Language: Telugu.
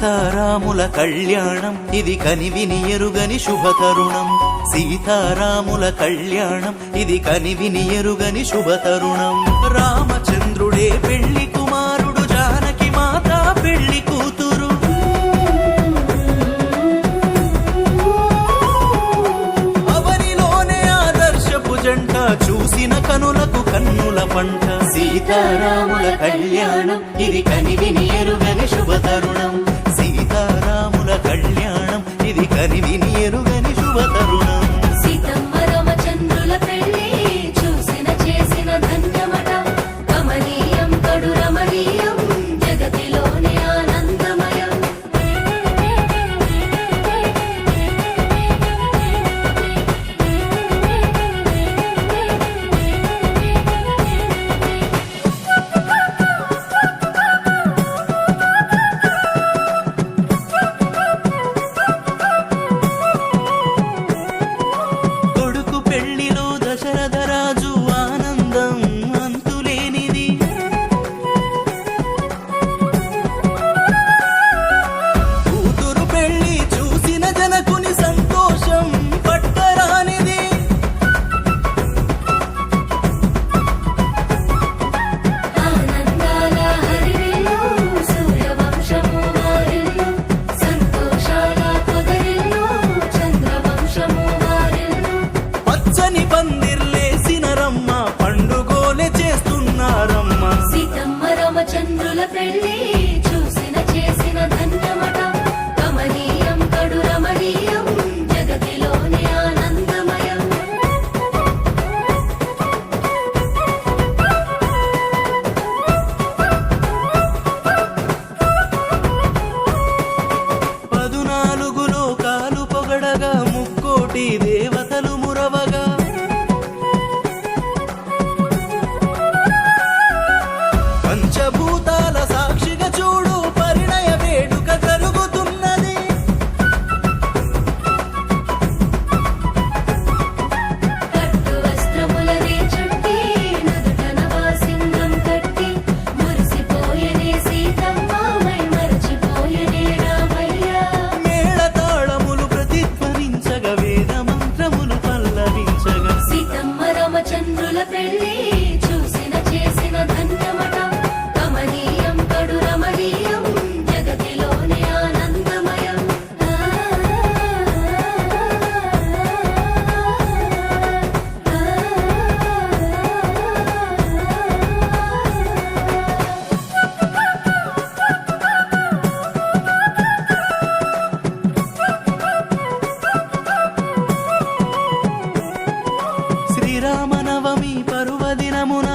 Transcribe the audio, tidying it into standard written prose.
సీతారాముల కళ్యాణం ఇది కనివిని ఎరుగని శుభతరుణం. సీతారాముల కళ్యాణం ఇది కనివిని ఎరుగని శుభతరుణం. రామచంద్రుడే పెళ్లి కుమారుడు, జానకి మాత పెళ్లి కూతురు. అవనిలోనే ఆదర్శపు జంట, చూసిన కనులకు కన్నుల పంట. సీతారాముల కళ్యాణం ఇది కనివిని ఎరుగని శుభతరుణం. సీతారాముల కళ్యాణం ఇది కనివిని ఎరుగని శుభతరుణం. సీతమ్మ రామచంద్రుల పెళ్లి చూసిన చేసిన ధన్యమట. కమనీయం కడు రమణీయం, జగతిలోనే ఆనందమయం. కొడుకు పెళ్లిలో దశరథ రాజు ఆనందం అంతులేనిది. కూతురు పెళ్లి చూసిన జనకుని సంతోషం పట్టరానిది. ఆనందాల హరివిల్లు, సూర్యవంశము వారిల్లు. సంతోషాల పొదరిల్లు, చంద్రవంశము వారిల్లు. పచ్చని పందిర్లేసిన రమ్మ, పండుగోలే చేస్తున్నారమ్మ. సీతమ్మ రామచంద్రుల పెళ్లి చూసిన చేసిన ధన్యమట. కమనీయం కడు రమణీయం, జగతిలోనే ఆనందమయం. పదునాలుగు లోకాలు పొగడగా, ముక్కోటి దేవతలు మురవగా. పంచభూతాల సాక్షిగా చూడు, పరిణయ వేడుక జరుగుతున్నది. పట్టు వస్త్రములనే చుట్టి, నుదుట నవాసింగం కట్టి. మురిసిపోయెనే సీతమ్మ, మై మరచిపోయెనే రామయ్య. మేళతాళములు ప్రతిధ్వనించగా, వేద మంత్రములు పల్లవించగా. సీతమ్మ రామచంద్రుల పెళ్లి చూసిన చేసిన ధన్యమట. కమనీయం కడు రమణీయం, జగతిలోనే ఆనందమయం. శ్రీరామనవమి పర్వదినమున